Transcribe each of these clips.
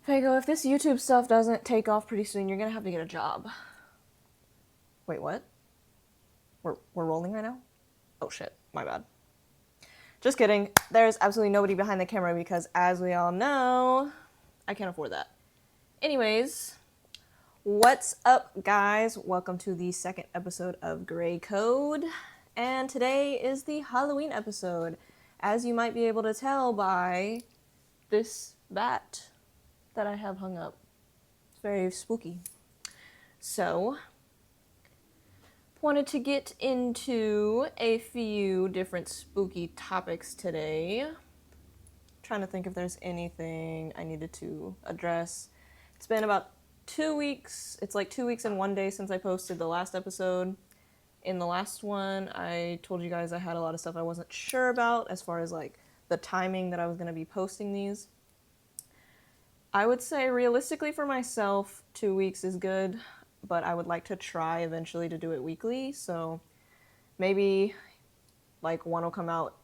Fago, if this YouTube stuff doesn't take off pretty soon, you're gonna have to get a job. Wait, what? We're rolling right now? Oh shit, my bad. Just kidding. There's absolutely nobody behind the camera because, as we all know, I can't afford that. Anyways, what's up, guys? Welcome to the second episode of Gray Code. And today is the Halloween episode, as you might be able to tell by this bat that I have hung up. It's very spooky. So, wanted to get into a few different spooky topics today. Trying to think if there's anything I needed to address. It's been about 2 weeks. It's like 2 weeks and 1 day since I posted the last episode. In the last one, I told you guys I had a lot of stuff I wasn't sure about as far as like the timing that I was going to be posting these. I would say realistically for myself, 2 weeks is good, but I would like to try eventually to do it weekly. So maybe like one will come out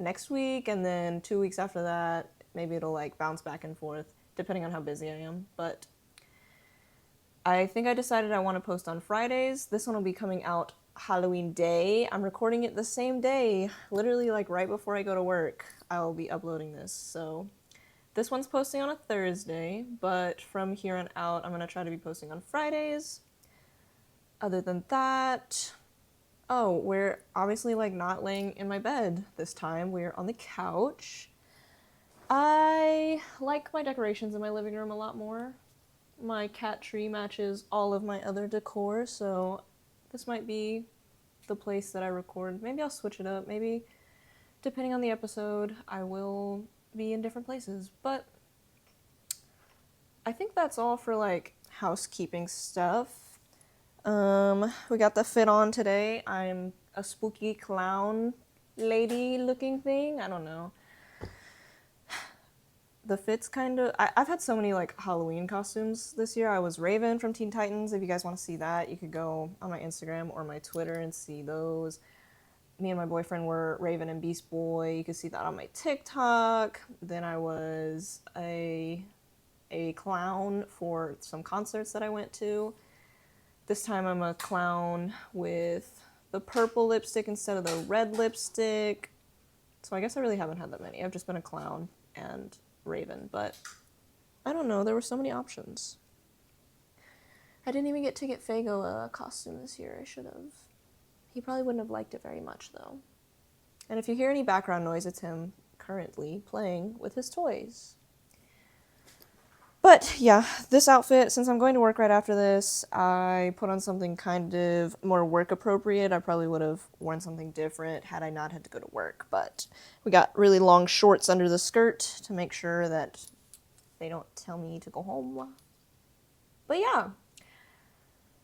next week, and then 2 weeks after that, maybe it'll like bounce back and forth depending on how busy I am. But I think I decided I want to post on Fridays. This one will be coming out Halloween Day. I'm recording it the same day, literally like right before I go to work. I'll be uploading this. So this one's posting on a Thursday, but from here on out, I'm going to try to be posting on Fridays. Other than that, oh, we're obviously like not laying in my bed this time. We're on the couch. I like my decorations in my living room a lot more. My cat tree matches all of my other decor, so this might be the place that I record. Maybe I'll switch it up. Maybe, depending on the episode, I will be in different places. But I think that's all for like housekeeping stuff. We got the fit on today. I'm a spooky clown lady looking thing. I don't know. The fit's kind of... I've had so many like Halloween costumes this year. I was Raven from Teen Titans. If you guys want to see that, you could go on my Instagram or my Twitter and see those. Me and my boyfriend were Raven and Beast Boy. You could see that on my TikTok. Then I was a clown for some concerts that I went to. This time I'm a clown with the purple lipstick instead of the red lipstick. So I guess I really haven't had that many. I've just been a clown and Raven, but I don't know. There were so many options. I didn't even get to get Fago a costume this year. I should have. He probably wouldn't have liked it very much, though. And if you hear any background noise, it's him currently playing with his toys. But yeah, this outfit, since I'm going to work right after this, I put on something kind of more work appropriate. I probably would have worn something different had I not had to go to work. But we got really long shorts under the skirt to make sure that they don't tell me to go home. But yeah,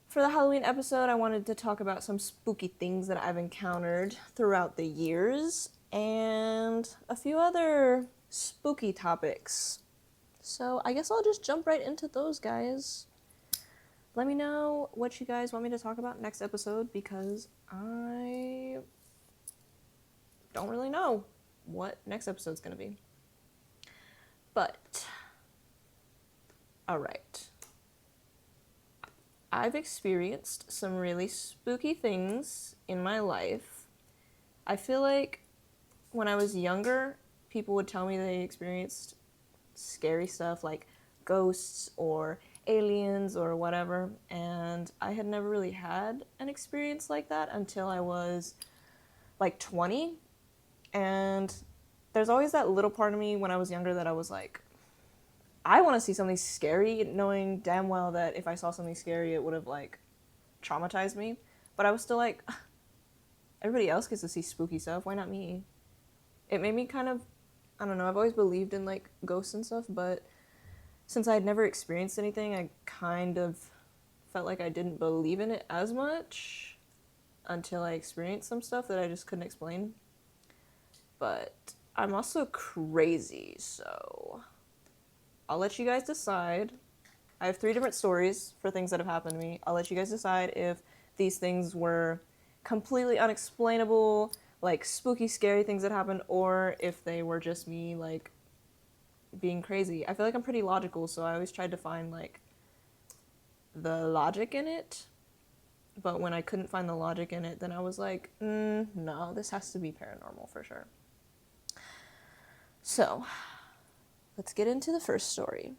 for the Halloween episode, I wanted to talk about some spooky things that I've encountered throughout the years and a few other spooky topics. So I guess I'll just jump right into those, guys. Let me know what you guys want me to talk about next episode, because I don't really know what next episode's gonna be. But, alright. I've experienced some really spooky things in my life. I feel like when I was younger, people would tell me they experienced scary stuff like ghosts or aliens or whatever, and I had never really had an experience like that until I was like 20. And there's always that little part of me when I was younger that I was like, I want to see something scary, knowing damn well that if I saw something scary it would have like traumatized me. But I was still like, everybody else gets to see spooky stuff, why not me? It made me kind of, I don't know, I've always believed in like ghosts and stuff, but since I had never experienced anything, I kind of felt like I didn't believe in it as much until I experienced some stuff that I just couldn't explain. But I'm also crazy, so I'll let you guys decide. I have 3 different stories for things that have happened to me. I'll let you guys decide if these things were completely unexplainable, like spooky, scary things that happened, or if they were just me, like, being crazy. I feel like I'm pretty logical, so I always tried to find like the logic in it. But when I couldn't find the logic in it, then I was like, no, this has to be paranormal for sure. So, let's get into the first story.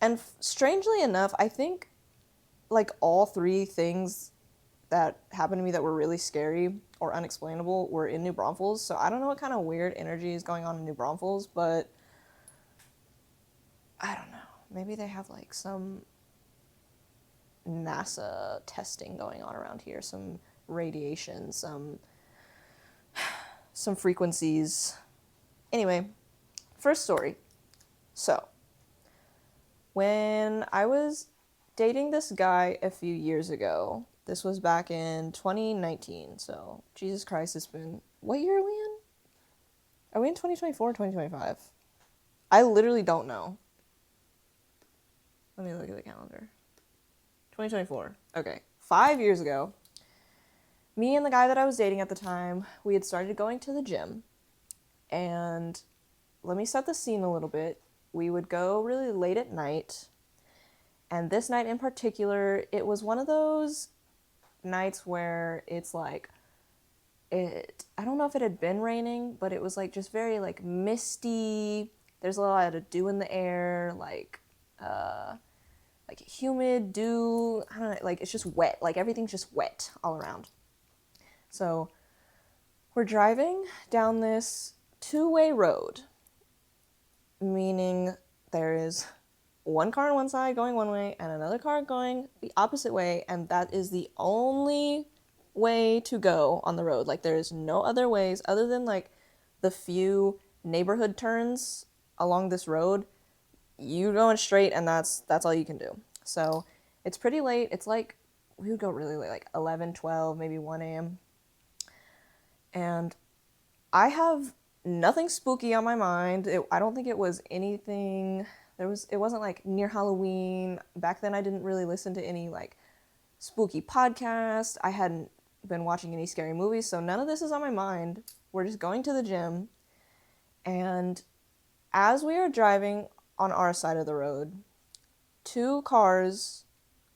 And strangely enough, I think like all three things that happened to me that were really scary or unexplainable were in New Braunfels. So I don't know what kind of weird energy is going on in New Braunfels, but I don't know. Maybe they have like some NASA testing going on around here, some radiation, some frequencies. Anyway, first story. So, when I was dating this guy a few years ago, this was back in 2019, so Jesus Christ, it's been, what year are we in? Are we in 2024 or 2025? I literally don't know. Let me look at the calendar. 2024. Okay. 5 years ago, me and the guy that I was dating at the time, we had started going to the gym. And let me set the scene a little bit. We would go really late at night. And this night in particular, it was one of those nights where it's like, I don't know if it had been raining, but it was like just very like misty. There's a lot to do in the air, like humid, dew, I don't know, like it's just wet. Like everything's just wet all around. So we're driving down this two-way road, meaning there is one car on one side going one way and another car going the opposite way, and that is the only way to go on the road. Like there is no other ways other than like the few neighborhood turns along this road. You going straight, and that's all you can do. So it's pretty late. It's like we would go really late, like 11, 12, maybe 1 a.m. And I have nothing spooky on my mind. I don't think it was anything. It wasn't like near Halloween. Back then I didn't really listen to any like spooky podcasts. I hadn't been watching any scary movies, so none of this is on my mind. We're just going to the gym. And as we are driving on our side of the road, two cars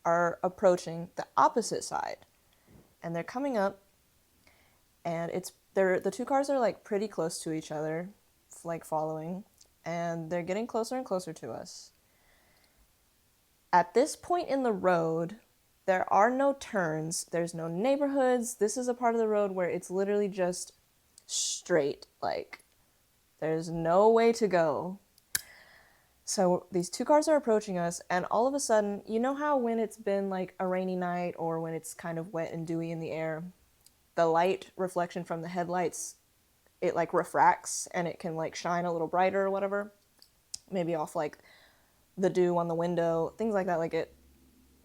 are approaching the opposite side. And they're coming up, and the two cars are like pretty close to each other, like following, and they're getting closer and closer to us. At this point in the road, there are no turns, there's no neighborhoods. This is a part of the road where it's literally just straight, like there's no way to go. So these two cars are approaching us, and all of a sudden, you know how when it's been like a rainy night or when it's kind of wet and dewy in the air, the light reflection from the headlights, it like refracts and it can like shine a little brighter or whatever, maybe off like the dew on the window, things like that. Like it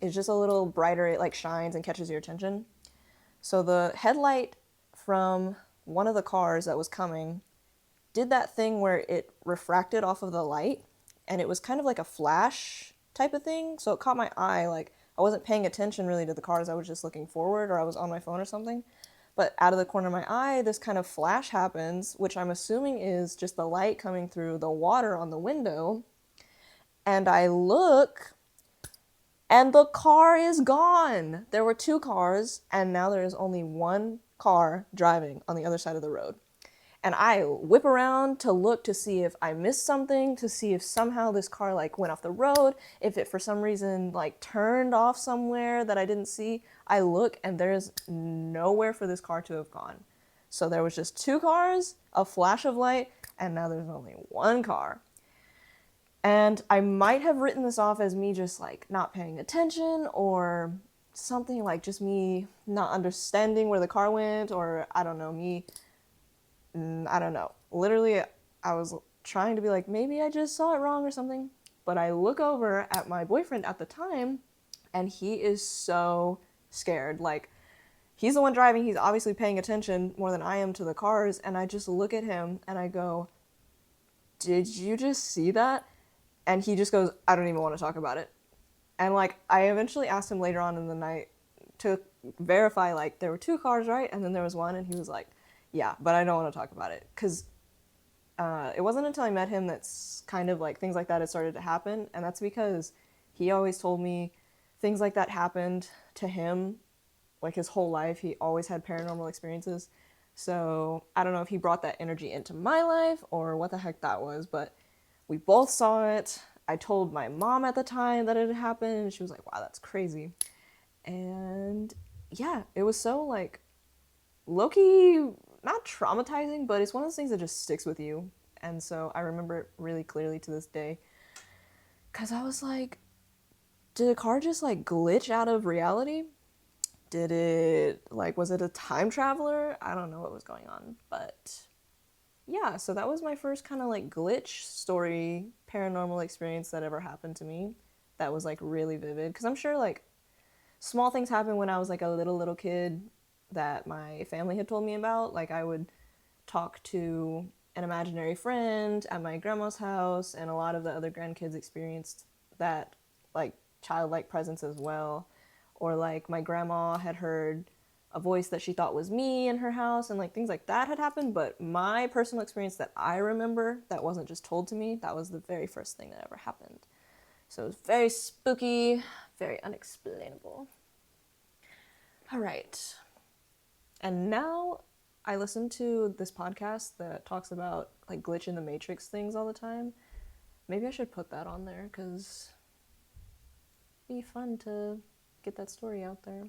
is just a little brighter, it like shines and catches your attention. So the headlight from one of the cars that was coming did that thing where it refracted off of the light, and it was kind of like a flash type of thing. So it caught my eye. Like I wasn't paying attention really to the cars. I was just looking forward, or I was on my phone or something. But out of the corner of my eye, this kind of flash happens, which I'm assuming is just the light coming through the water on the window. And I look, and the car is gone. There were two cars, and now there is only one car driving on the other side of the road. And I whip around to look to see if I missed something, to see if somehow this car like went off the road, if it for some reason like turned off somewhere that I didn't see. I look, and there's nowhere for this car to have gone. So there was just two cars, a flash of light, and now there's only one car. And I might have written this off as me just like not paying attention, or something like just me not understanding where the car went, or I don't know, I don't know. Literally, I was trying to be like, maybe I just saw it wrong or something. But I look over at my boyfriend at the time, and he is so scared. Like, he's the one driving. He's obviously paying attention more than I am to the cars. And I just look at him and I go, did you just see that? And he just goes, I don't even want to talk about it. And like, I eventually asked him later on in the night to verify, like, there were two cars, right? And then there was one, and he was like, yeah, but I don't want to talk about it. Because It wasn't until I met him that's kind of like things like that had started to happen, and that's because he always told me things like that happened to him like his whole life. He always had paranormal experiences. So I don't know if he brought that energy into my life or what the heck that was, but we both saw it. I told my mom at the time that it had happened, and she was like, wow, that's crazy. And yeah, it was so like low-key, not traumatizing, but it's one of those things that just sticks with you. And so I remember it really clearly to this day. Because I was like, did a car just like glitch out of reality? Did it, like, was it a time traveler? I don't know what was going on. But yeah, so that was my first kind of like glitch story, paranormal experience that ever happened to me. That was like really vivid. Because I'm sure like small things happened when I was like a little kid that my family had told me about. Like I would talk to an imaginary friend at my grandma's house, and a lot of the other grandkids experienced that like childlike presence as well. Or like my grandma had heard a voice that she thought was me in her house, and like things like that had happened. But my personal experience that I remember that wasn't just told to me, that was the very first thing that ever happened. So it was very spooky, very unexplainable. All right. And now I listen to this podcast that talks about like glitch in the matrix things all the time. Maybe I should put that on there because it'd be fun to get that story out there.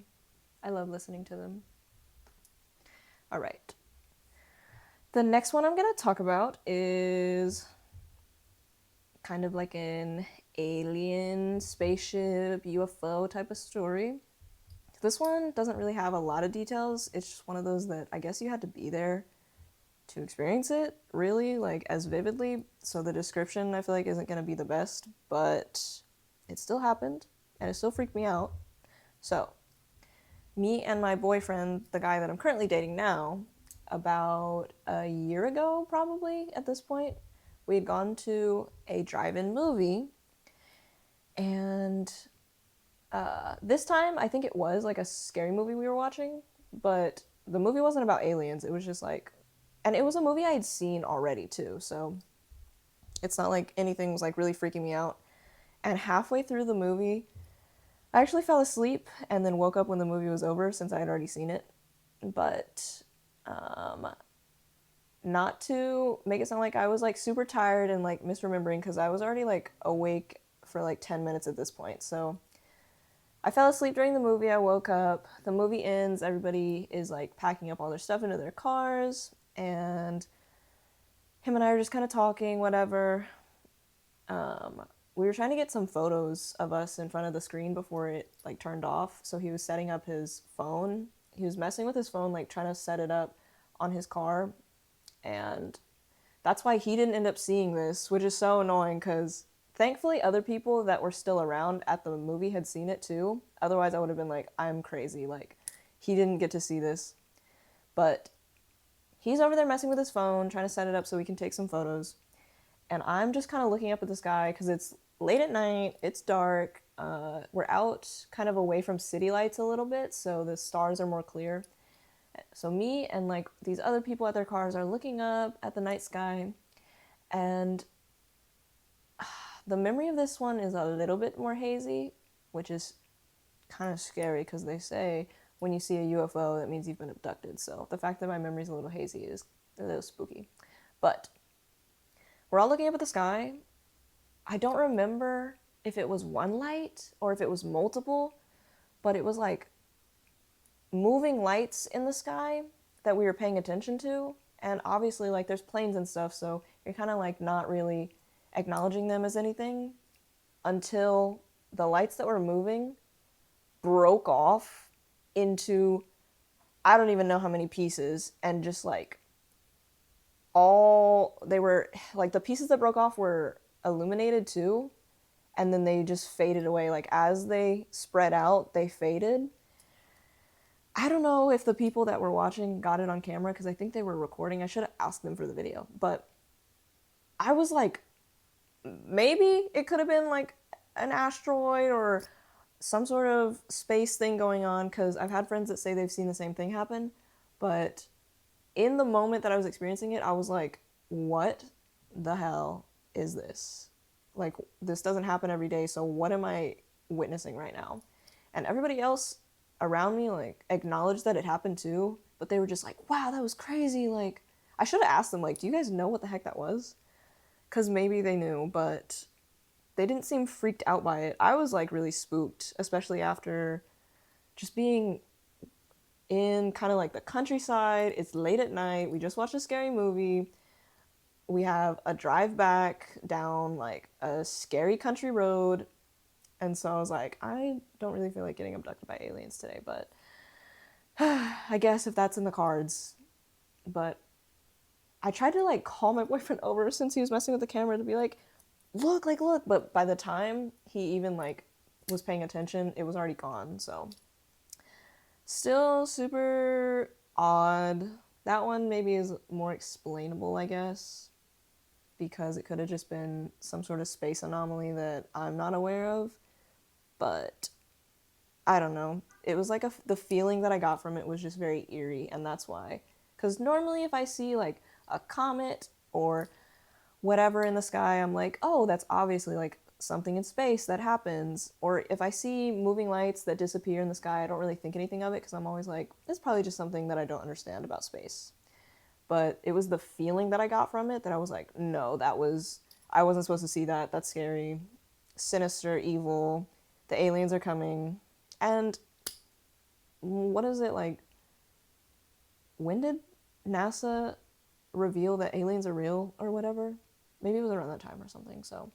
I love listening to them. All right. The next one I'm going to talk about is kind of like an alien, spaceship, UFO type of story. This one doesn't really have a lot of details. It's just one of those that I guess you had to be there to experience it, really, like as vividly. So the description I feel like isn't going to be the best, but it still happened and it still freaked me out. So, me and my boyfriend, the guy that I'm currently dating now, about a year ago, probably at this point, we had gone to a drive-in movie, and this time I think it was like a scary movie we were watching, but the movie wasn't about aliens. It was just like, and it was a movie I had seen already too, so it's not like anything was like really freaking me out. And halfway through the movie, I actually fell asleep and then woke up when the movie was over since I had already seen it. But not to make it sound like I was like super tired and like misremembering, because I was already like awake for like 10 minutes at this point. So I fell asleep during the movie. I woke up. The movie ends. Everybody is like packing up all their stuff into their cars, and him and I are just kind of talking, whatever. We were trying to get some photos of us in front of the screen before it like turned off. So he was setting up his phone. He was messing with his phone, like trying to set it up on his car, and that's why he didn't end up seeing this, which is so annoying because thankfully other people that were still around at the movie had seen it too. Otherwise I would have been like, I'm crazy, like he didn't get to see this. But he's over there messing with his phone, trying to set it up so we can take some photos. And I'm just kind of looking up at the sky because it's late at night, it's dark. We're out kind of away from city lights a little bit, so the stars are more clear. So me and like these other people at their cars are looking up at the night sky, and the memory of this one is a little bit more hazy, which is kind of scary because they say when you see a UFO, that means you've been abducted. So the fact that my memory's a little hazy is a little spooky. But we're all looking up at the sky. I don't remember if it was one light or if it was multiple, but it was like moving lights in the sky that we were paying attention to. And obviously, like, there's planes and stuff, so you're kind of like not really acknowledging them as anything until the lights that were moving broke off into I don't even know how many pieces, and just like all they were like the pieces that broke off were illuminated too, and then they just faded away. Like as they spread out, they faded. I don't know if the people that were watching got it on camera because I think they were recording. I should have asked them for the video, but I was like, maybe it could have been like an asteroid or some sort of space thing going on, because I've had friends that say they've seen the same thing happen, but in the moment that I was experiencing it, I was like, what? the hell is this? Like, this doesn't happen every day, so what am I witnessing right now? And everybody else around me, like, acknowledged that it happened too, but they were just like, wow, that was crazy. Like, I should have asked them, like, do you guys know what the heck that was? Because maybe they knew, but they didn't seem freaked out by it. I was, like, really spooked, especially after just being in kind of like the countryside. It's late at night. We just watched a scary movie. We have a drive back down like a scary country road. And so I was like, I don't really feel like getting abducted by aliens today, but I guess if that's in the cards. But I tried to like call my boyfriend over since he was messing with the camera to be like, look, like, look. But by the time he even like was paying attention, it was already gone. So still super odd. That one maybe is more explainable, I guess, because it could have just been some sort of space anomaly that I'm not aware of. But I don't know. It was like the feeling that I got from it was just very eerie, and that's why. Because normally, if I see like a comet or whatever in the sky, I'm like, oh, that's obviously like something in space that happens. Or if I see moving lights that disappear in the sky, I don't really think anything of it because I'm always like, it's probably just something that I don't understand about space. But it was the feeling that I got from it that I was like, no, I wasn't supposed to see that. That's scary, sinister, evil. The aliens are coming. And what is it like? When did NASA reveal that aliens are real or whatever? Maybe it was around that time or something. So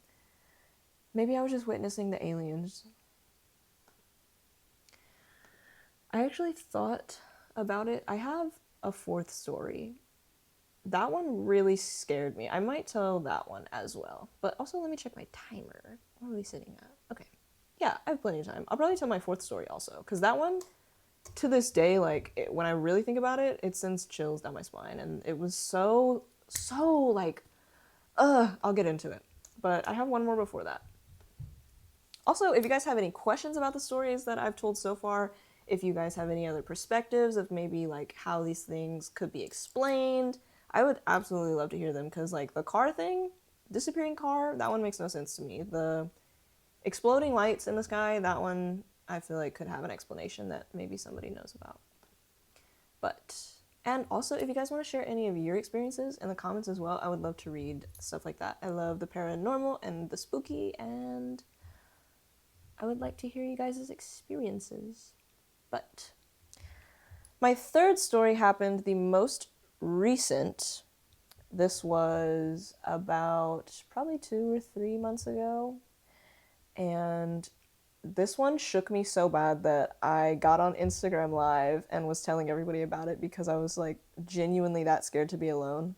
maybe I was just witnessing the aliens. I actually thought about it. I have a fourth story. That one really scared me. I might tell that one as well. But also, let me check my timer. What are we sitting at? Okay. Yeah, I have plenty of time. I'll probably tell my fourth story also. Because that one, to this day, like, when I really think about it, it sends chills down my spine. And it was so, like, I'll get into it. But I have one more before that. Also, if you guys have any questions about the stories that I've told so far, if you guys have any other perspectives of maybe like how these things could be explained, I would absolutely love to hear them because like the car thing, disappearing car, that one makes no sense to me. The exploding lights in the sky, that one I feel like could have an explanation that maybe somebody knows about. But, and also if you guys want to share any of your experiences in the comments as well, I would love to read stuff like that. I love the paranormal and the spooky, and I would like to hear you guys' experiences. But my third story happened the most recent. This was about probably 2 or 3 months ago. And this one shook me so bad that I got on Instagram Live and was telling everybody about it because I was like genuinely that scared to be alone.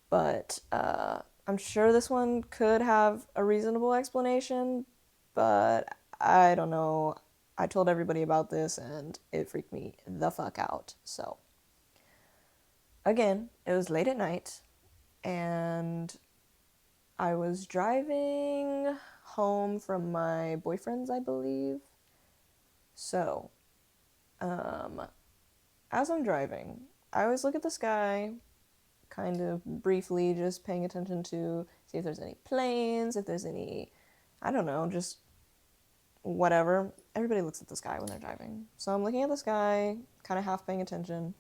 But I'm sure this one could have a reasonable explanation, but I don't know. I told everybody about this and it freaked me the fuck out. So, again, it was late at night and I was driving home from my boyfriend's, I believe. So, as I'm driving, I always look at the sky, kind of briefly, just paying attention to see if there's any planes, if there's any, I don't know, just whatever. Everybody looks at the sky when they're driving. So I'm looking at the sky, kind of half paying attention.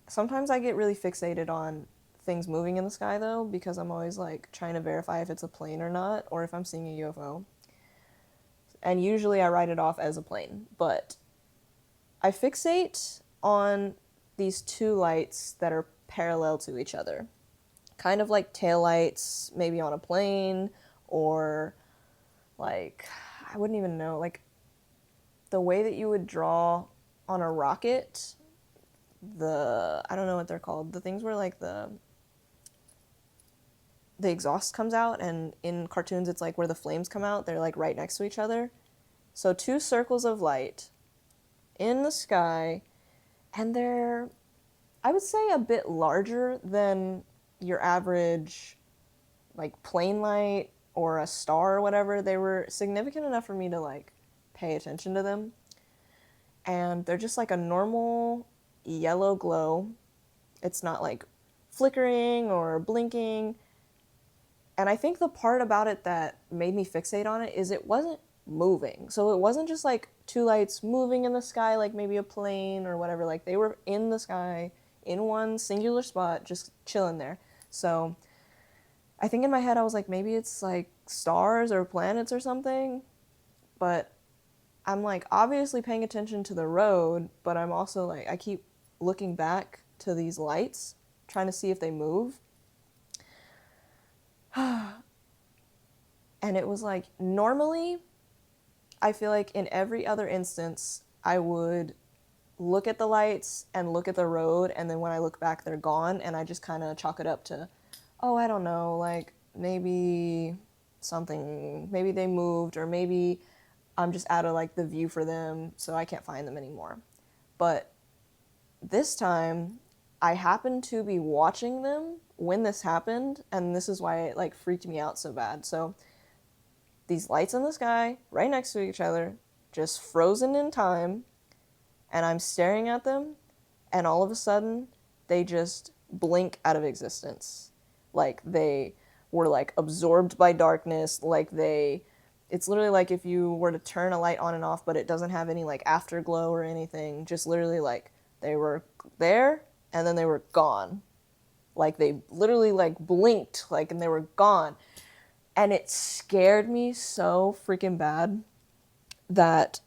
Sometimes I get really fixated on things moving in the sky though, because I'm always like trying to verify if it's a plane or not, or if I'm seeing a UFO. And usually I write it off as a plane, but I fixate on these two lights that are parallel to each other. Kind of like taillights, maybe on a plane, or like, I wouldn't even know, like the way that you would draw on a rocket, I don't know what they're called, the things where like the exhaust comes out, and in cartoons it's like where the flames come out, they're like right next to each other. So two circles of light in the sky, and they're, I would say, a bit larger than your average like plane light or a star or whatever. They were significant enough for me to like pay attention to them. And they're just like a normal yellow glow. It's not like flickering or blinking. And I think the part about it that made me fixate on it is it wasn't moving. So it wasn't just like two lights moving in the sky, like maybe a plane or whatever. Like they were in the sky in one singular spot, just chilling there. So I think in my head I was like, maybe it's like stars or planets or something. But I'm like obviously paying attention to the road, but I'm also like, I keep looking back to these lights, trying to see if they move. And it was like, normally, I feel like in every other instance, I would look at the lights and look at the road, and then when I look back, they're gone, and I just kind of chalk it up to, oh, I don't know, like maybe something, maybe they moved, or maybe I'm just out of like the view for them, so I can't find them anymore. But this time, I happened to be watching them when this happened, and this is why it like freaked me out so bad. So these lights in the sky, right next to each other, just frozen in time, and I'm staring at them, and all of a sudden, they just blink out of existence. Like they were like absorbed by darkness, like it's literally like if you were to turn a light on and off, but it doesn't have any like afterglow or anything, just literally like they were there and then they were gone. Like they literally like blinked, like, and they were gone. And it scared me so freaking bad that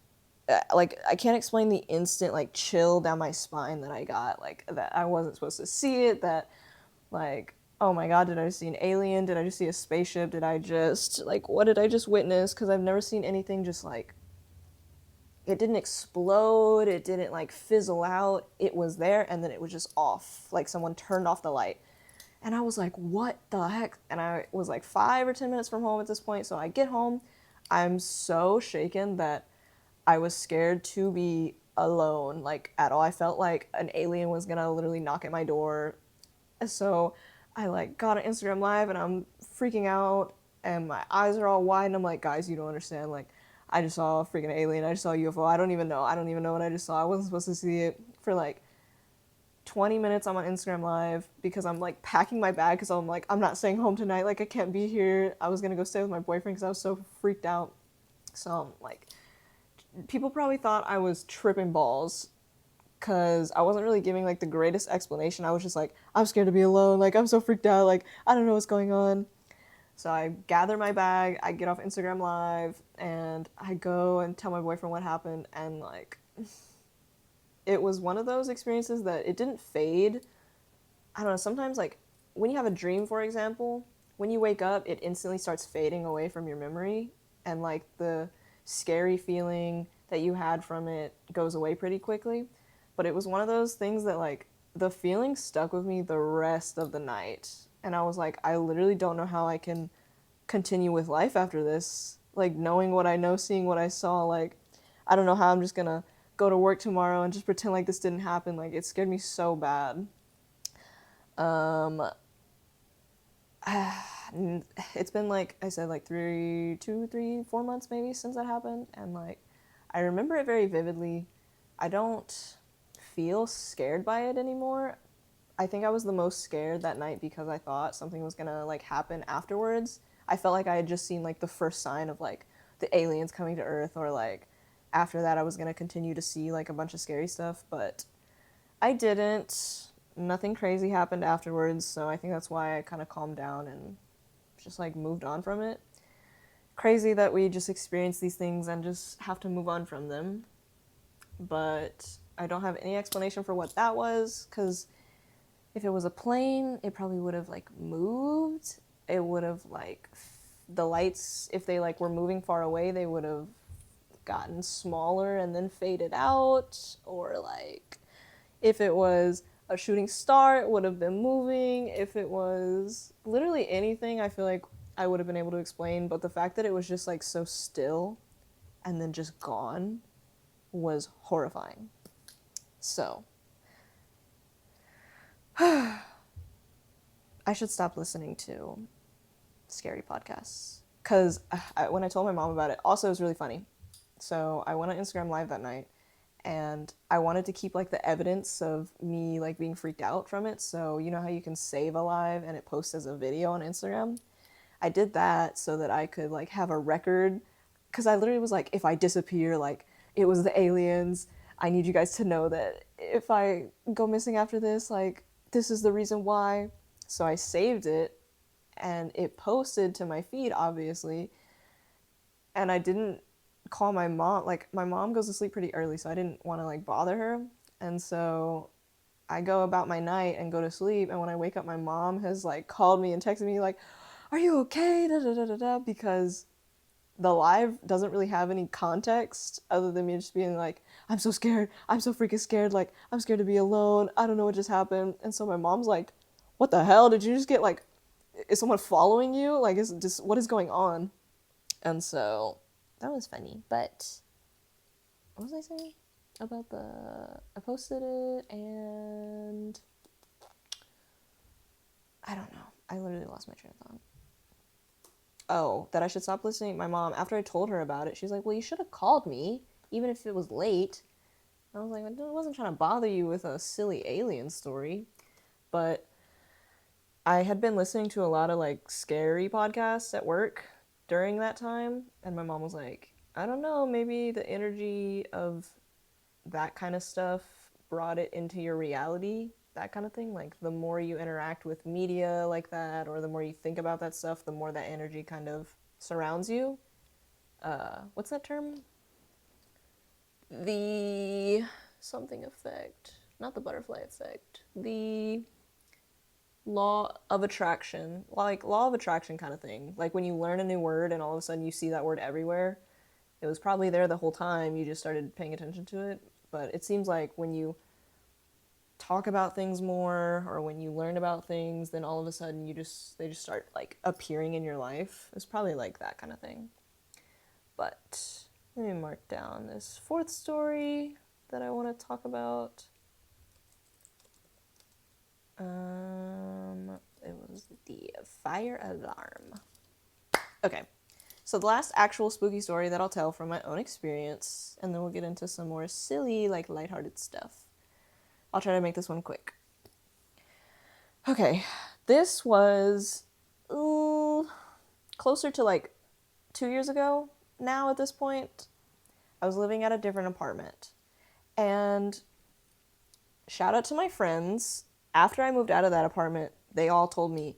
like I can't explain the instant like chill down my spine that I got, like that I wasn't supposed to see it, that like, oh my god, did I just see an alien? Did I just see a spaceship? Did I just like, what did I just witness? Because I've never seen anything just like, it didn't explode, it didn't like fizzle out, it was there and then it was just off, like someone turned off the light. And I was like, what the heck? And I was like 5 or 10 minutes from home at this point. So I get home. I'm so shaken that I was scared to be alone, like at all. I felt like an alien was gonna literally knock at my door. So I like got on Instagram Live and I'm freaking out and my eyes are all wide and I'm like, guys, you don't understand. Like, I just saw a freaking alien. I just saw a UFO. I don't even know. I don't even know what I just saw. I wasn't supposed to see it. For like 20 minutes I'm on Instagram Live because I'm like packing my bag because I'm like, I'm not staying home tonight, like I can't be here. I was gonna go stay with my boyfriend because I was so freaked out. So like, people probably thought I was tripping balls because I wasn't really giving like the greatest explanation. I was just like, I'm scared to be alone, like I'm so freaked out, like I don't know what's going on. So I gather my bag, I get off Instagram Live, and I go and tell my boyfriend what happened, and like, it was one of those experiences that it didn't fade. I don't know, sometimes like when you have a dream, for example, when you wake up, it instantly starts fading away from your memory, and like the scary feeling that you had from it goes away pretty quickly. But it was one of those things that like the feeling stuck with me the rest of the night. And I was like, I literally don't know how I can continue with life after this. Like knowing what I know, seeing what I saw, like I don't know how I'm just gonna go to work tomorrow and just pretend like this didn't happen. Like it scared me so bad. Um, it's been like I said, like 4 months maybe since that happened, and like I remember it very vividly. I don't feel scared by it anymore. I think I was the most scared that night because I thought something was gonna like happen afterwards. I felt like I had just seen like the first sign of like the aliens coming to Earth, or like after that I was gonna continue to see like a bunch of scary stuff, but I didn't. Nothing crazy happened afterwards, so I think that's why I kind of calmed down and just like moved on from it. Crazy that we just experience these things and just have to move on from them. But I don't have any explanation for what that was, because if it was a plane, it probably would have like moved. It would have like the lights, if they like were moving far away, they would have gotten smaller and then faded out. Or like if it was a shooting star, it would have been moving. If it was literally anything, I feel like I would have been able to explain. But the fact that it was just like so still and then just gone was horrifying. So I should stop listening to scary podcasts. Because when I told my mom about it, also it was really funny. So I went on Instagram Live that night, and I wanted to keep like the evidence of me like being freaked out from it. So you know how you can save a live and it posts as a video on Instagram? I did that so that I could like have a record, because I literally was like, if I disappear, like it was the aliens. I need you guys to know that if I go missing after this, like this is the reason why. So I saved it and it posted to my feed, obviously. And I didn't call my mom. Like my mom goes to sleep pretty early, so I didn't want to like bother her. And so I go about my night and go to sleep. And when I wake up, my mom has like called me and texted me like, "Are you okay?" Da da da da da. Because the live doesn't really have any context other than me just being like, "I'm so scared. I'm so freaking scared. Like I'm scared to be alone. I don't know what just happened." And so my mom's like, "What the hell? Did you just get like? Is someone following you? Like, is just what is going on?" And so that was funny. But what was I saying about the? I posted it and I don't know. I literally lost my train of thought. Oh, that I should stop listening. My mom, after I told her about it, she's like, "Well, you should have called me, even if it was late." I was like, "I wasn't trying to bother you with a silly alien story." But I had been listening to a lot of like scary podcasts at work during that time, and my mom was like, "I don't know, maybe the energy of that kind of stuff brought it into your reality, that kind of thing. Like the more you interact with media like that, or the more you think about that stuff, the more that energy kind of surrounds you." What's that term? The something effect, not the butterfly effect. The law of attraction, like law of attraction kind of thing. Like when you learn a new word and all of a sudden you see that word everywhere. It was probably there the whole time. You just started paying attention to it. But it seems like when you talk about things more or when you learn about things, then all of a sudden they just start like appearing in your life. It's probably like that kind of thing. But let me mark down this fourth story that I want to talk about. It was the fire alarm. Okay. So the last actual spooky story that I'll tell from my own experience, and then we'll get into some more silly, like lighthearted stuff. I'll try to make this one quick. Okay, this was closer to like 2 years ago now at this point. I was living at a different apartment. And shout out to my friends. After I moved out of that apartment, they all told me,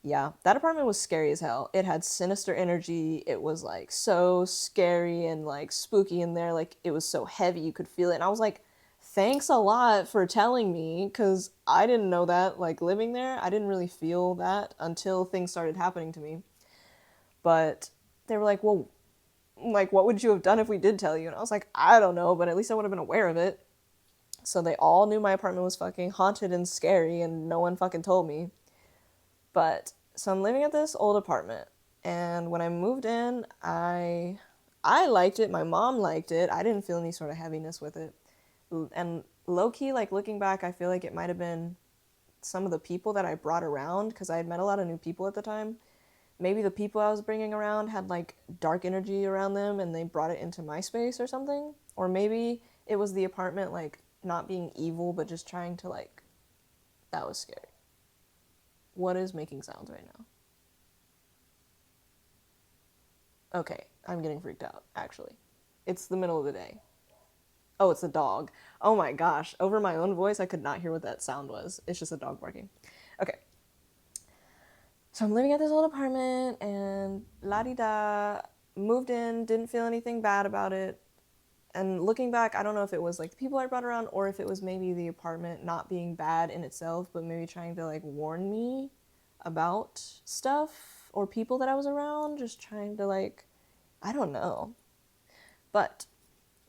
yeah, that apartment was scary as hell. It had sinister energy. It was like so scary and like spooky in there. Like it was so heavy, you could feel it. And I was like, thanks a lot for telling me, because I didn't know that. Like living there, I didn't really feel that until things started happening to me. But they were like, well, like, what would you have done if we did tell you? And I was like, I don't know, but at least I would have been aware of it. So they all knew my apartment was fucking haunted and scary, and no one fucking told me. But so I'm living at this old apartment, and when I moved in, I liked it. My mom liked it. I didn't feel any sort of heaviness with it. And low key, like looking back, I feel like it might have been some of the people that I brought around, because I had met a lot of new people at the time. Maybe the people I was bringing around had like dark energy around them and they brought it into my space or something. Or maybe it was the apartment like not being evil but just trying to like, that was scary. What is making sounds right now? Okay, I'm getting freaked out, actually. It's the middle of the day. Oh, it's a dog. Oh my gosh. Over my own voice, I could not hear what that sound was. It's just a dog barking. Okay. So I'm living at this old apartment and la-di-da, moved in, didn't feel anything bad about it. And looking back, I don't know if it was like the people I brought around or if it was maybe the apartment not being bad in itself, but maybe trying to like warn me about stuff or people that I was around, just trying to like, I don't know. But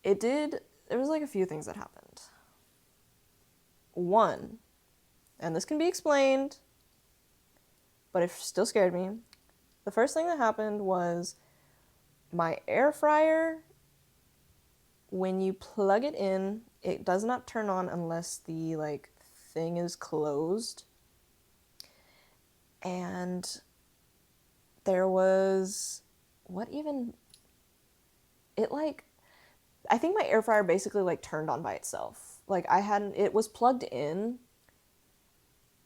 there was like a few things that happened. One, and this can be explained, but it still scared me. The first thing that happened was my air fryer, when you plug it in, it does not turn on unless the like thing is closed. And there was it like I think my air fryer basically like turned on by itself. Like it was plugged in,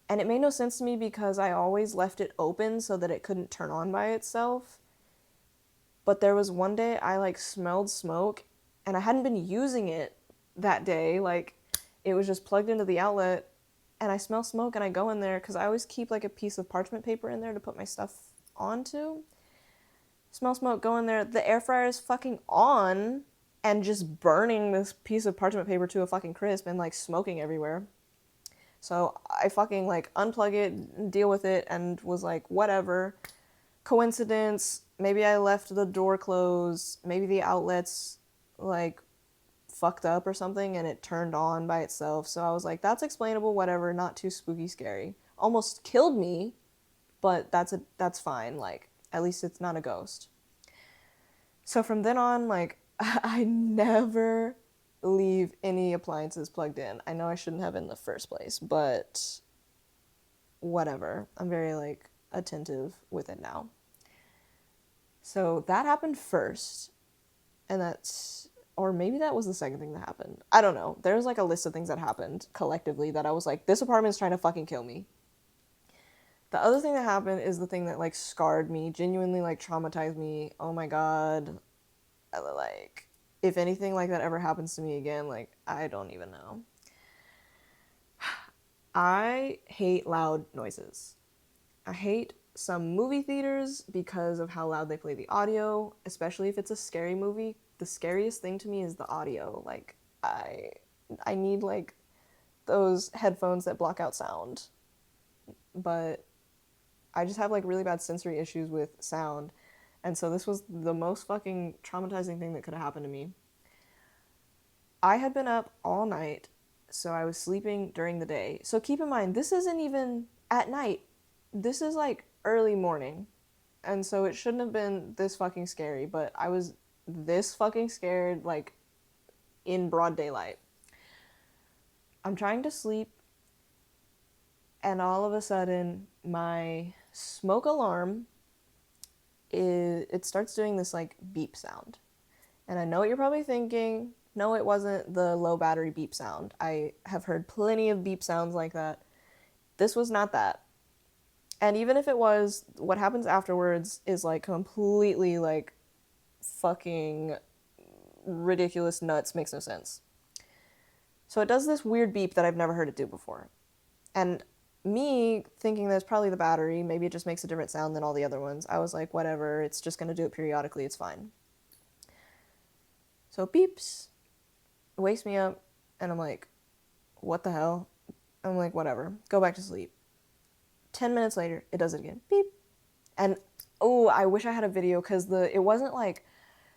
and it made no sense to me because I always left it open so that it couldn't turn on by itself. But there was one day I like smelled smoke, and I hadn't been using it that day. Like, it was just plugged into the outlet, and I smell smoke, and I go in there because I always keep like a piece of parchment paper in there to put my stuff onto. Smell smoke, go in there. The air fryer is fucking on and just burning this piece of parchment paper to a fucking crisp and like smoking everywhere. So I fucking like unplug it, deal with it, and was like, whatever. Coincidence. Maybe I left the door closed. Maybe the outlets like fucked up or something and it turned on by itself. So I was like, that's explainable, whatever, not too spooky scary. Almost killed me, but that's fine. Like, at least it's not a ghost. So from then on, like, I never leave any appliances plugged in. I know I shouldn't have in the first place, but whatever. I'm very like attentive with it now. So that happened first, and or maybe that was the second thing that happened. I don't know. There's like a list of things that happened collectively that I was like, this apartment's trying to fucking kill me. The other thing that happened is the thing that like scarred me, genuinely like traumatized me. Oh my god. Like, if anything like that ever happens to me again, like, I don't even know. I hate loud noises. I hate some movie theaters because of how loud they play the audio, especially if it's a scary movie. The scariest thing to me is the audio. Like, I need like those headphones that block out sound. But I just have like really bad sensory issues with sound. And so this was the most fucking traumatizing thing that could have happened to me. I had been up all night, so I was sleeping during the day. So keep in mind, this isn't even at night. This is like early morning. And so it shouldn't have been this fucking scary, but I was this fucking scared, like, in broad daylight. I'm trying to sleep, and all of a sudden, my smoke alarm, it starts doing this, like, beep sound. And I know what you're probably thinking. No, it wasn't the low battery beep sound. I have heard plenty of beep sounds like that. This was not that. And even if it was, what happens afterwards is like completely like fucking ridiculous nuts, makes no sense. So it does this weird beep that I've never heard it do before. And me thinking that it's probably the battery, maybe it just makes a different sound than all the other ones. I was like, whatever, it's just going to do it periodically, it's fine. So it beeps, it wakes me up, and I'm like, what the hell? I'm like, whatever, go back to sleep. 10 minutes later, it does it again. Beep. And, oh, I wish I had a video because it wasn't like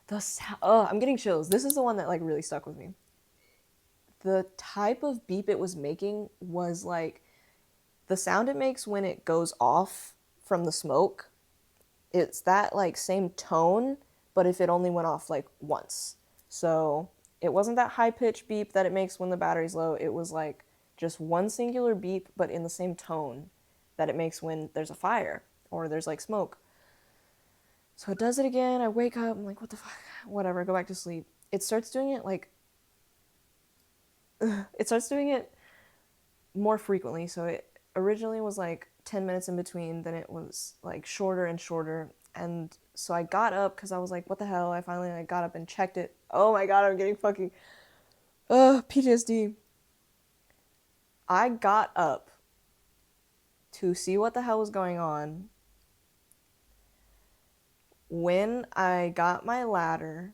the sound. Oh, I'm getting chills. This is the one that like really stuck with me. The type of beep it was making was like the sound it makes when it goes off from the smoke. It's that like same tone, but if it only went off like once. So it wasn't that high-pitched beep that it makes when the battery's low. It was like just one singular beep, but in the same tone that it makes when there's a fire or there's like smoke. So it does it again. I wake up. I'm like, what the fuck? Whatever. Go back to sleep. It starts doing it like... It starts doing it more frequently. So it originally was like 10 minutes in between. Then it was like shorter and shorter. And so I got up because I was like, what the hell? I finally like got up and checked it. Oh my god, I'm getting fucking... PTSD. I got up to see what the hell was going on. When I got my ladder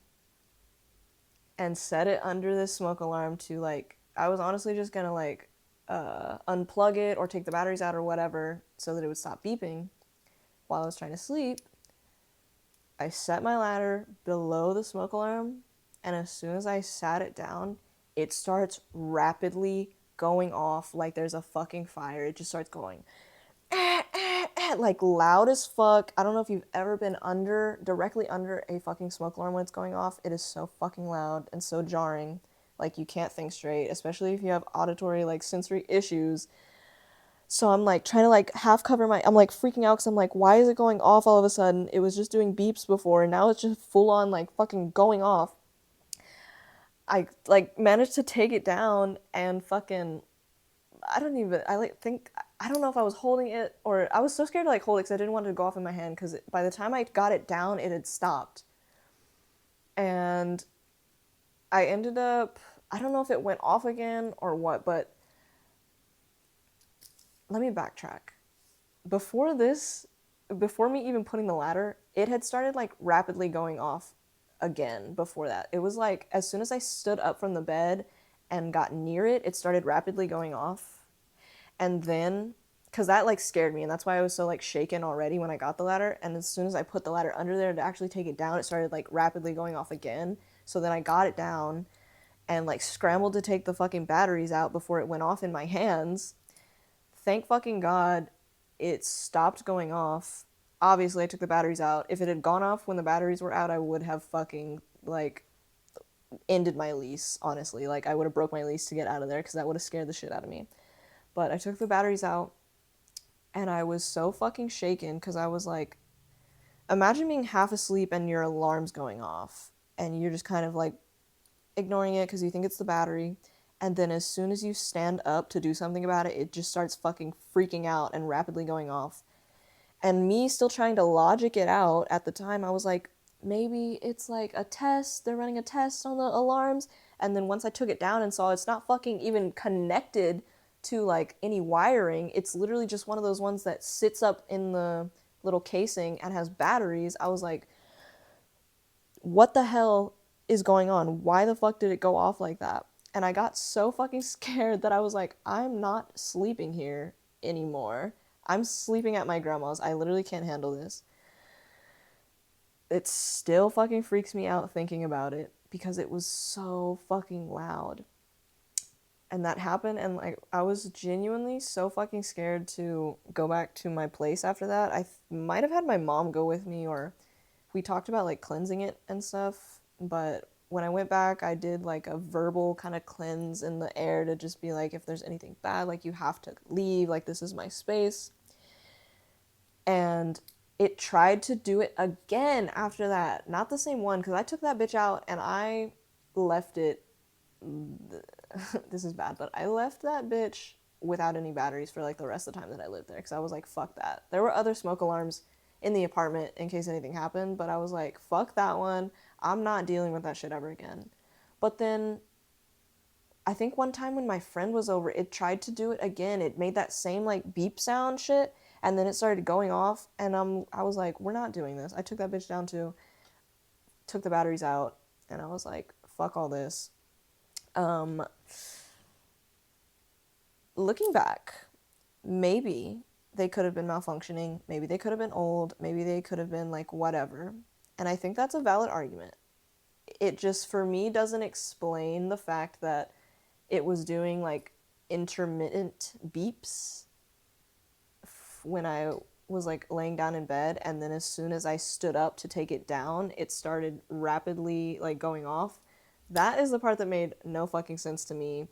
and set it under this smoke alarm to like, I was honestly just gonna like unplug it or take the batteries out or whatever so that it would stop beeping while I was trying to sleep. I set my ladder below the smoke alarm, and as soon as I sat it down, it starts rapidly going off like there's a fucking fire. It just starts going like loud as fuck. I don't know if you've ever been directly under a fucking smoke alarm when it's going off. It is so fucking loud and so jarring. Like, you can't think straight, especially if you have auditory, like, sensory issues. So I'm, like, trying to, like, half cover I'm, like, freaking out because I'm, like, why is it going off all of a sudden? It was just doing beeps before, and now it's just full on, like, fucking going off. I like managed to take it down and fucking I don't even I like think I don't know if I was holding it or I was so scared to like hold it because I didn't want it to go off in my hand because by the time I got it down it had stopped. And I ended up I don't know if it went off again or what, but let me backtrack. Before this, before me even putting the ladder, it had started like rapidly going off again before that. It was like as soon as I stood up from the bed and got near it, it started rapidly going off. And then because that like scared me and that's why I was so like shaken already when I got the ladder, and as soon as I put the ladder under there to actually take it down, it started like rapidly going off again. So then I got it down and like scrambled to take the fucking batteries out before it went off in my hands. Thank fucking God it stopped going off. Obviously, I took the batteries out. If it had gone off when the batteries were out, I would have fucking, like, ended my lease, honestly. Like, I would have broke my lease to get out of there because that would have scared the shit out of me. But I took the batteries out, and I was so fucking shaken because I was like, imagine being half asleep and your alarm's going off, and you're just kind of, like, ignoring it because you think it's the battery. And then as soon as you stand up to do something about it, it just starts fucking freaking out and rapidly going off. And me still trying to logic it out at the time, I was like, maybe it's like a test. They're running a test on the alarms. And then once I took it down and saw it's not fucking even connected to like any wiring, it's literally just one of those ones that sits up in the little casing and has batteries. I was like, what the hell is going on? Why the fuck did it go off like that? And I got so fucking scared that I was like, I'm not sleeping here anymore. I'm sleeping at my grandma's. I literally can't handle this. It still fucking freaks me out thinking about it because it was so fucking loud. And that happened, and like I was genuinely so fucking scared to go back to my place after that. Might have had my mom go with me, or we talked about like cleansing it and stuff, but when I went back, I did like a verbal kind of cleanse in the air to just be like, if there's anything bad, like you have to leave, like this is my space. And it tried to do it again after that. Not the same one, because I took that bitch out and I left it. This is bad, but I left that bitch without any batteries for like the rest of the time that I lived there, because I was like, fuck that. There were other smoke alarms in the apartment in case anything happened, but I was like, fuck that one. I'm not dealing with that shit ever again. But then I think one time when my friend was over, it tried to do it again. It made that same like beep sound shit, and then it started going off, and I was like, we're not doing this. I took that bitch down too, took the batteries out, and I was like, fuck all this. Looking back, maybe they could have been malfunctioning, maybe they could have been old, maybe they could have been like whatever. And I think that's a valid argument. It just, for me, doesn't explain the fact that it was doing like intermittent beeps when I was like laying down in bed, and then as soon as I stood up to take it down, it started rapidly like going off. That is the part that made no fucking sense to me,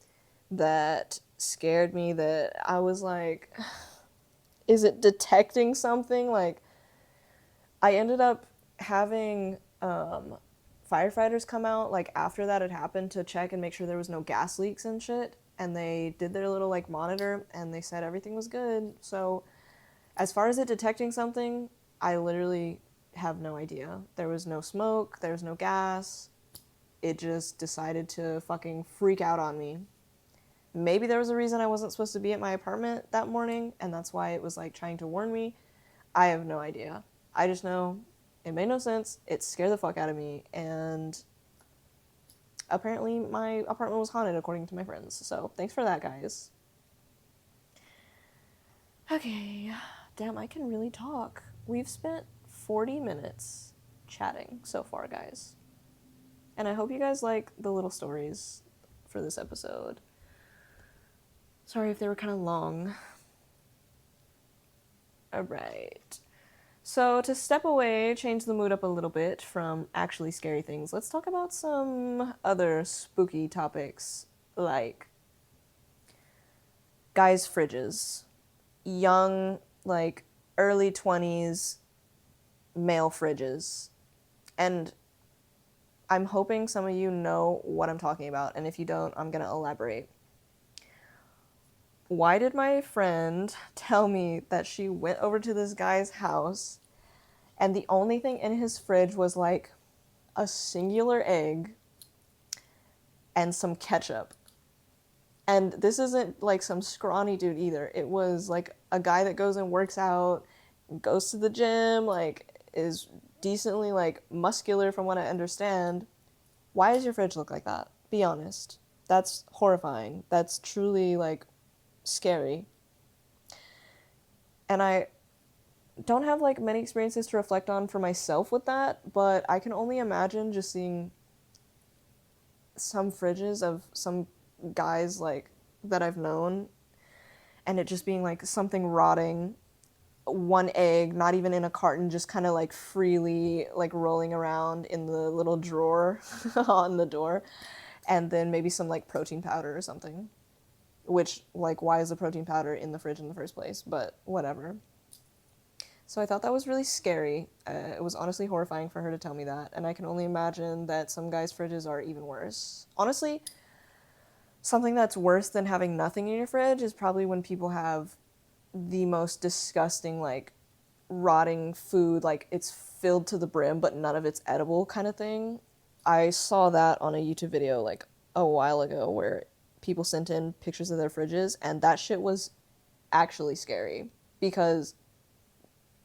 that scared me, that I was like, is it detecting something? Like, I ended up having firefighters come out like after that had happened to check and make sure there was no gas leaks and shit, and they did their little like monitor and they said everything was good. So as far as it detecting something, I literally have no idea. There was no smoke, there was no gas. It just decided to fucking freak out on me. Maybe there was a reason I wasn't supposed to be at my apartment that morning, and that's why it was like trying to warn me. I have no idea. I just know it made no sense. It scared the fuck out of me, and apparently my apartment was haunted according to my friends. So thanks for that, guys. Okay, damn, I can really talk. We've spent 40 minutes chatting so far, guys. And I hope you guys like the little stories for this episode. Sorry if they were kind of long. Alright. So to step away, change the mood up a little bit from actually scary things, let's talk about some other spooky topics, like guys' fridges. Young, like early 20s male fridges. And I'm hoping some of you know what I'm talking about, and if you don't, I'm gonna elaborate. Why did my friend tell me that she went over to this guy's house and the only thing in his fridge was like a singular egg and some ketchup? And this isn't like some scrawny dude either. It was like a guy that goes and works out, goes to the gym, like is decently like muscular from what I understand. Why does your fridge look like that? Be honest. That's horrifying. That's truly like scary. And I don't have like many experiences to reflect on for myself with that, but I can only imagine just seeing some fridges of some guys like that I've known and it just being like something rotting, one egg, not even in a carton, just kind of like freely like rolling around in the little drawer on the door, and then maybe some like protein powder or something. Which, like, why is the protein powder in the fridge in the first place? But whatever. So I thought that was really scary. It was honestly horrifying for her to tell me that, and I can only imagine that some guys' fridges are even worse. Honestly, something that's worse than having nothing in your fridge is probably when people have the most disgusting, like, rotting food, like, it's filled to the brim, but none of it's edible kind of thing. I saw that on a YouTube video, like, a while ago, where people sent in pictures of their fridges, and that shit was actually scary. Because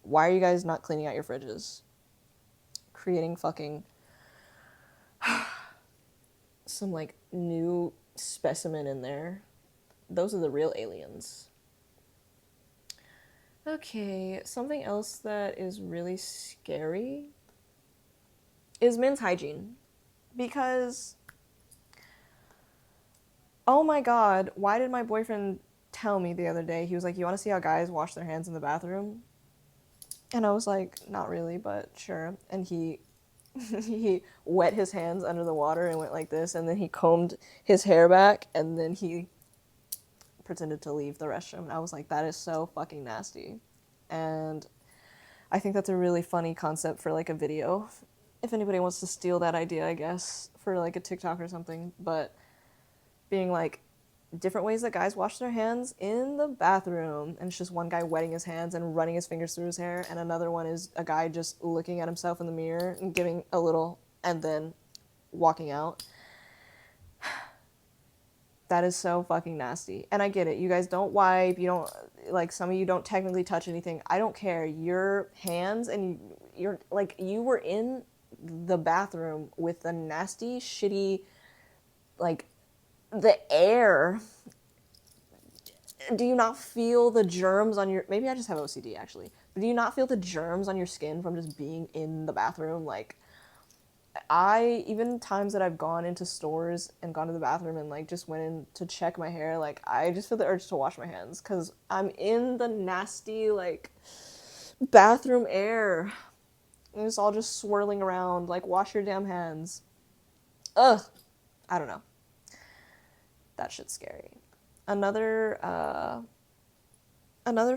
why are you guys not cleaning out your fridges? Creating fucking some, like, new specimen in there. Those are the real aliens. Okay, something else that is really scary is men's hygiene. Because, oh my god, why did my boyfriend tell me the other day? He was like, you want to see how guys wash their hands in the bathroom? And I was like, not really, but sure. And he he wet his hands under the water and went like this, and then he combed his hair back, and then he pretended to leave the restroom. And I was like, that is so fucking nasty. And I think that's a really funny concept for like a video. If anybody wants to steal that idea, I guess, for like a TikTok or something. But being like, different ways that guys wash their hands in the bathroom. And it's just one guy wetting his hands and running his fingers through his hair. And another one is a guy just looking at himself in the mirror and giving a little and then walking out. That is so fucking nasty. And I get it. You guys don't wipe. You don't, like, some of you don't technically touch anything. I don't care. Your hands and you're, like, you were in the bathroom with the nasty, shitty, like, the air. Do you not feel the germs on your, maybe I just have OCD actually, but do you not feel the germs on your skin from just being in the bathroom? Like, even times that I've gone into stores and gone to the bathroom and like just went in to check my hair, like I just feel the urge to wash my hands because I'm in the nasty like bathroom air and it's all just swirling around. Like, wash your damn hands. Ugh. I don't know. That shit's scary. Another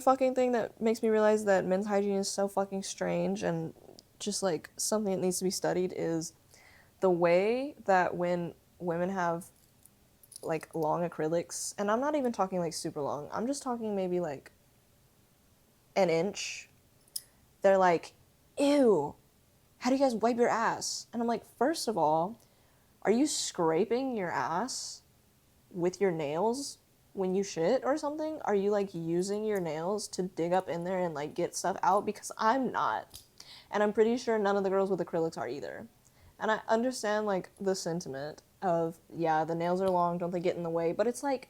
fucking thing that makes me realize that men's hygiene is so fucking strange and just like something that needs to be studied is the way that when women have like long acrylics, and I'm not even talking like super long, I'm just talking maybe like an inch, they're like, ew, how do you guys wipe your ass? And I'm like, first of all, are you scraping your ass with your nails when you shit or something? Are you like using your nails to dig up in there and like get stuff out? Because I'm not. And I'm pretty sure none of the girls with acrylics are either. And I understand like the sentiment of, yeah, the nails are long, don't they get in the way? But it's like,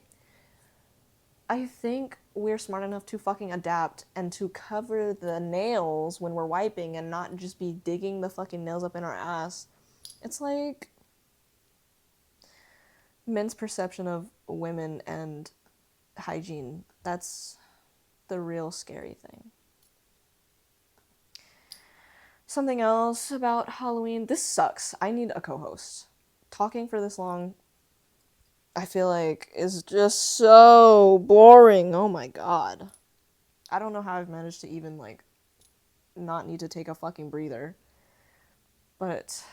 I think we're smart enough to fucking adapt and to cover the nails when we're wiping and not just be digging the fucking nails up in our ass. It's like men's perception of women and hygiene. That's the real scary thing. Something else about Halloween. This sucks. I need a co-host. Talking for this long, I feel like, is just so boring. Oh my god. I don't know how I've managed to even, like, not need to take a fucking breather. But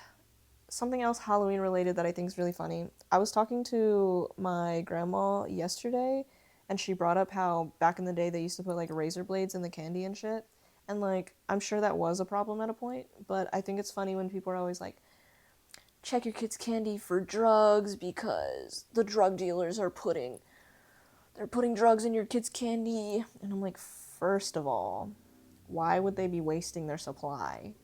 something else Halloween related that I think is really funny. I was talking to my grandma yesterday, and she brought up how back in the day they used to put like razor blades in the candy and shit. And like, I'm sure that was a problem at a point, but I think it's funny when people are always like, check your kids' candy for drugs because the drug dealers are putting drugs in your kids' candy. And I'm like, first of all, why would they be wasting their supply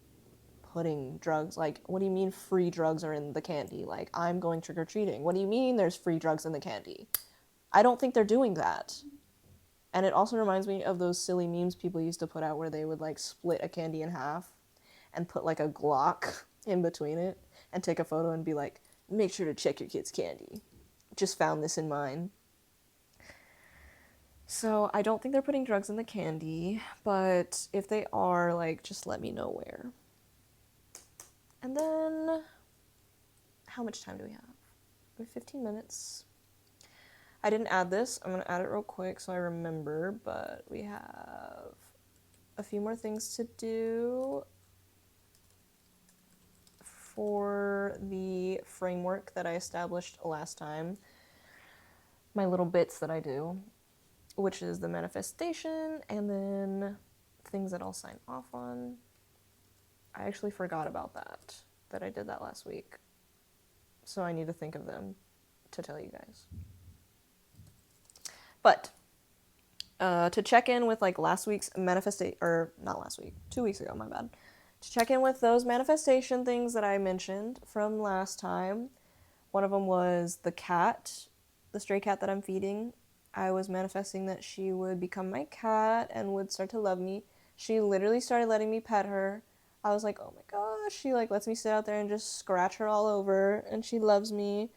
putting drugs? Like, what do you mean free drugs are in the candy? Like, I'm going trick-or-treating. What do you mean there's free drugs in the candy? I don't think they're doing that. And it also reminds me of those silly memes people used to put out where they would like split a candy in half and put like a Glock in between it and take a photo and be like, make sure to check your kid's candy. Just found this in mine. So I don't think they're putting drugs in the candy, but if they are, like, just let me know where. And then, how much time do we have? We have 15 minutes. I didn't add this. I'm going to add it real quick so I remember, but we have a few more things to do for the framework that I established last time. My little bits that I do, which is the manifestation and then things that I'll sign off on. I actually forgot about that I did that last week. So I need to think of them to tell you guys. But to check in with like last week's manifestation, or not last week, 2 weeks ago, my bad. To check in with those manifestation things that I mentioned from last time. One of them was the cat, the stray cat that I'm feeding. I was manifesting that she would become my cat and would start to love me. She literally started letting me pet her. I was like, oh my gosh, she like lets me sit out there and just scratch her all over, and she loves me.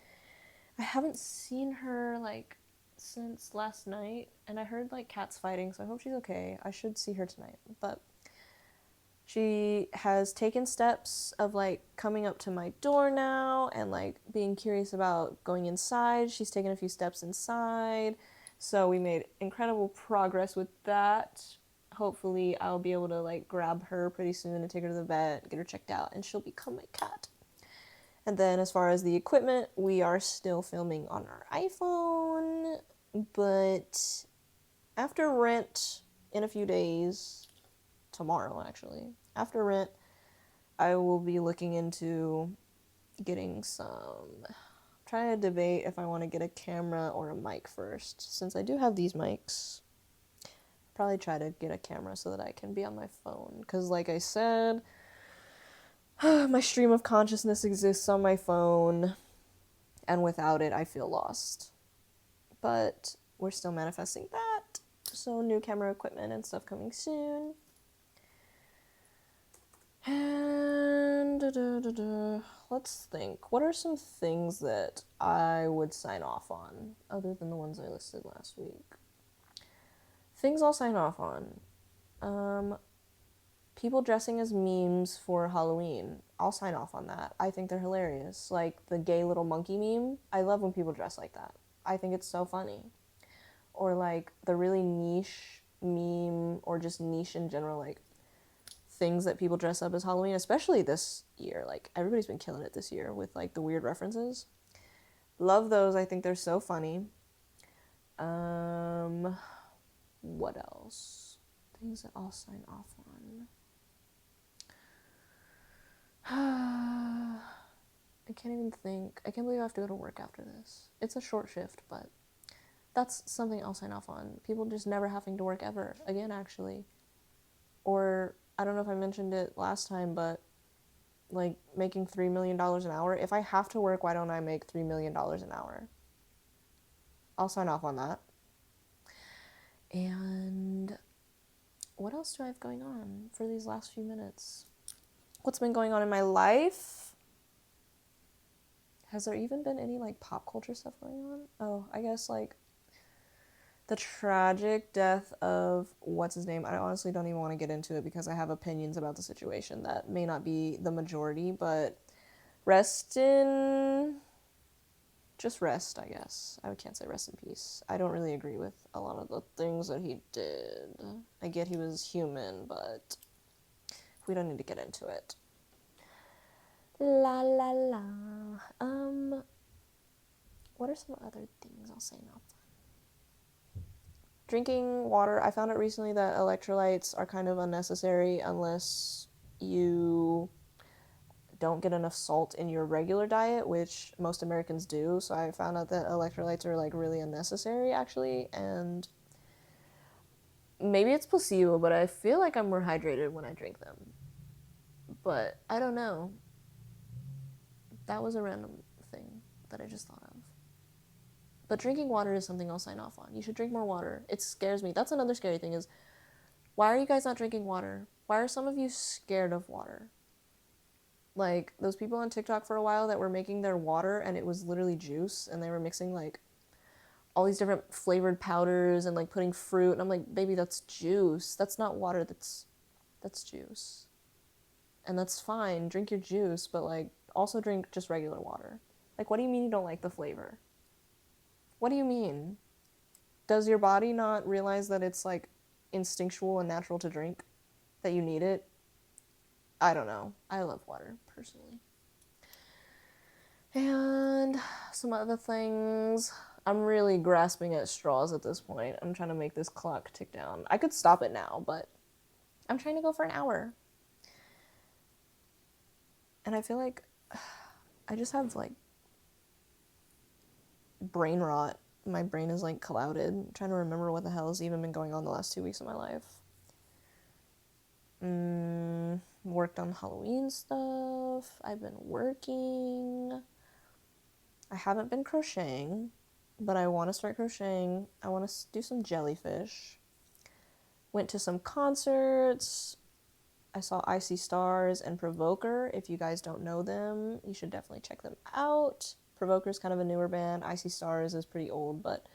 I haven't seen her like since last night, and I heard like cats fighting, so I hope she's okay. I should see her tonight, but she has taken steps of like coming up to my door now and like being curious about going inside. She's taken a few steps inside, so we made incredible progress with that. Hopefully I'll be able to like grab her pretty soon and take her to the vet, get her checked out, and she'll become my cat. And then as far as the equipment, we are still filming on our iPhone, but after rent in a few days, tomorrow actually, after rent, I will be looking into getting some, trying to debate if I want to get a camera or a mic first. Since I do have these mics, probably try to get a camera so that I can be on my phone. Because like I said, my stream of consciousness exists on my phone, and without it, I feel lost. But we're still manifesting that. So new camera equipment and stuff coming soon. And let's think. What are some things that I would sign off on other than the ones I listed last week? Things I'll sign off on. People dressing as memes for Halloween. I'll sign off on that. I think they're hilarious. Like the gay little monkey meme. I love when people dress like that. I think it's so funny. Or like the really niche meme, or just niche in general, like things that people dress up as Halloween, especially this year. Like everybody's been killing it this year with like the weird references. Love those. I think they're so funny. What else? Things that I'll sign off on. I can't even think. I can't believe I have to go to work after this. It's a short shift, but that's something I'll sign off on. People just never having to work ever again, actually. Or I don't know if I mentioned it last time, but like making $3 million an hour. If I have to work, why don't I make $3 million an hour? I'll sign off on that. And what else do I have going on for these last few minutes? What's been going on in my life? Has there even been any like pop culture stuff going on? Oh, I guess like the tragic death of what's his name. I honestly don't even want to get into it because I have opinions about the situation that may not be the majority, but just rest, I guess. I can't say rest in peace. I don't really agree with a lot of the things that he did. I get he was human, but we don't need to get into it. La la la. What are some other things I'll say now? Drinking water. I found out recently that electrolytes are kind of unnecessary unless you don't get enough salt in your regular diet, which most Americans do. So I found out that electrolytes are like really unnecessary actually, and maybe it's placebo, but I feel like I'm more hydrated when I drink them. But I don't know. That was a random thing that I just thought of. But drinking water is something I'll sign off on. You should drink more water. It scares me. That's another scary thing is, why are you guys not drinking water? Why are some of you scared of water? Like those people on TikTok for a while that were making their water and it was literally juice and they were mixing like all these different flavored powders and like putting fruit and I'm like, baby, that's juice. That's not water, that's juice. And that's fine. Drink your juice, but like also drink just regular water. Like what do you mean you don't like the flavor? What do you mean? Does your body not realize that it's like instinctual and natural to drink? That you need it? I don't know. I love water, personally. And some other things. I'm really grasping at straws at this point. I'm trying to make this clock tick down. I could stop it now, but I'm trying to go for an hour. And I feel like I just have like brain rot. My brain is like clouded. I'm trying to remember what the hell has even been going on the last 2 weeks of my life. Worked on Halloween stuff. I've been working. I haven't been crocheting, but I want to start crocheting. I want to do some jellyfish. Went to some concerts. I saw Icy Stars and Provoker. If you guys don't know them, you should definitely check them out. Provoker's kind of a newer band. Icy Stars is pretty old, but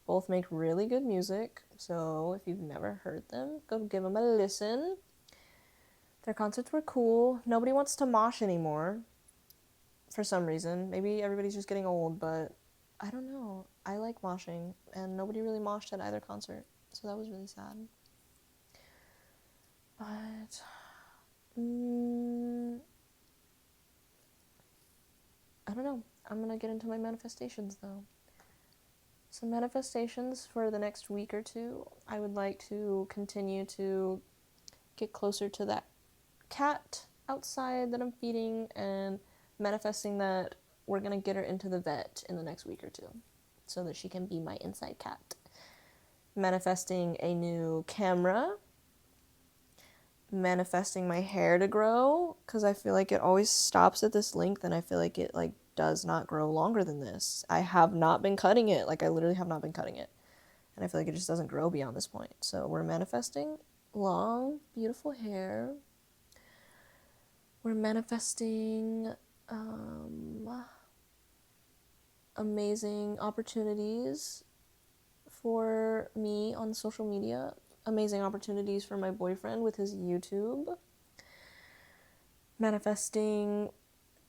both make really good music. So if you've never heard them, go give them a listen. Their concerts were cool. Nobody wants to mosh anymore for some reason. Maybe everybody's just getting old, but I don't know. I like moshing, and nobody really moshed at either concert, so that was really sad. But I don't know. I'm gonna get into my manifestations though. Some manifestations for the next week or two. I would like to continue to get closer to that cat outside that I'm feeding and manifesting that we're gonna get her into the vet in the next week or two so that she can be my inside cat. Manifesting a new camera. Manifesting my hair to grow because I feel like it always stops at this length and I feel like it like does not grow longer than this. I have not been cutting it. Like I literally have not been cutting it. And I feel like it just doesn't grow beyond this point. So we're manifesting long, beautiful hair. We're manifesting amazing opportunities for me on social media. Amazing opportunities for my boyfriend with his YouTube. Manifesting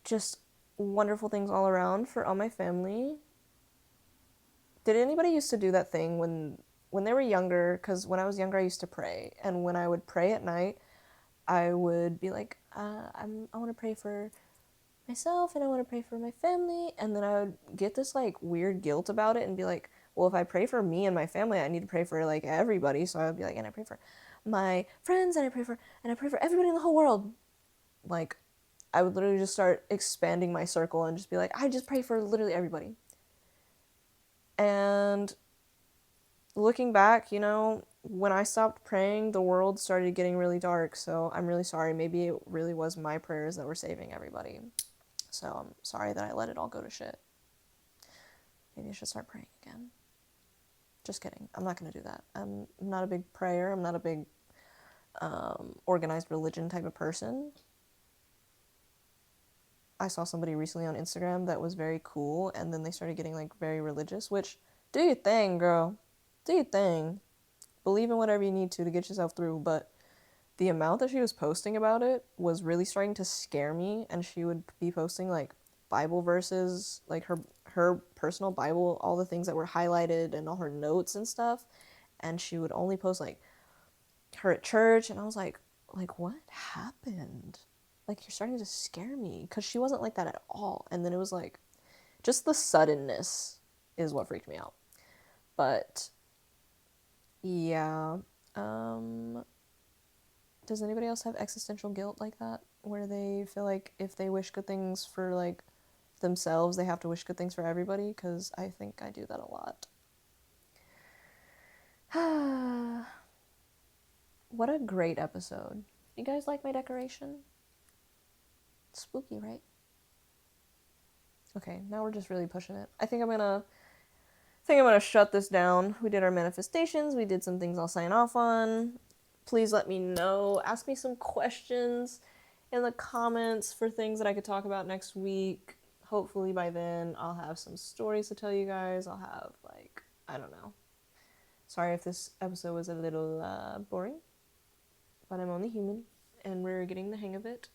just wonderful things all around for all my family. Did anybody used to do that thing when they were younger? Because when I was younger, I used to pray. And when I would pray at night, I would be like, I want to pray for myself and I want to pray for my family. And then I would get this like weird guilt about it and be like, well, if I pray for me and my family, I need to pray for like everybody. So I would be like, and I pray for my friends and I pray for everybody in the whole world. Like I would literally just start expanding my circle and just be like, I just pray for literally everybody. And looking back, you know, when I stopped praying, the world started getting really dark. So I'm really sorry. Maybe it really was my prayers that were saving everybody. So I'm sorry that I let it all go to shit. Maybe I should start praying again. Just kidding. I'm not going to do that. I'm not a big prayer. I'm not a big organized religion type of person. I saw somebody recently on Instagram that was very cool, and then they started getting like very religious, which, do your thing, girl. Do your thing. Believe in whatever you need to get yourself through, but the amount that she was posting about it was really starting to scare me, and she would be posting like Bible verses, like her personal Bible, all the things that were highlighted and all her notes and stuff, and she would only post like her at church, and I was like what happened? like, you're starting to scare me. Because she wasn't like that at all. And then it was like, just the suddenness is what freaked me out. But, yeah. Does anybody else have existential guilt like that? Where they feel like if they wish good things for, like, themselves, they have to wish good things for everybody? Because I think I do that a lot. What a great episode. You guys like my decoration? It's spooky, right? Okay, now we're just really pushing it. I think I'm gonna shut this down. We did our manifestations, we did some things I'll sign off on. Please let me know. Ask me some questions in the comments for things that I could talk about next week. Hopefully by then I'll have some stories to tell you guys. I'll have, like, I don't know. Sorry if this episode was a little boring, but I'm only human and we're getting the hang of it.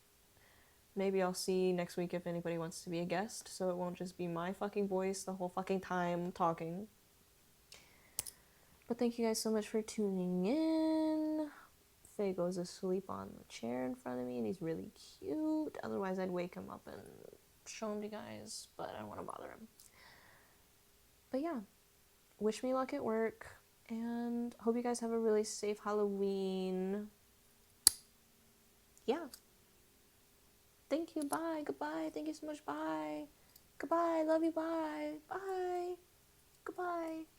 Maybe I'll see next week if anybody wants to be a guest, so it won't just be my fucking voice the whole fucking time talking. But thank you guys so much for tuning in. Faye goes asleep on the chair in front of me, and he's really cute. Otherwise, I'd wake him up and show him to you guys, but I don't want to bother him. But yeah, wish me luck at work, and hope you guys have a really safe Halloween. Yeah. Thank you, bye, goodbye, thank you so much, bye. Goodbye, love you, bye, bye, goodbye.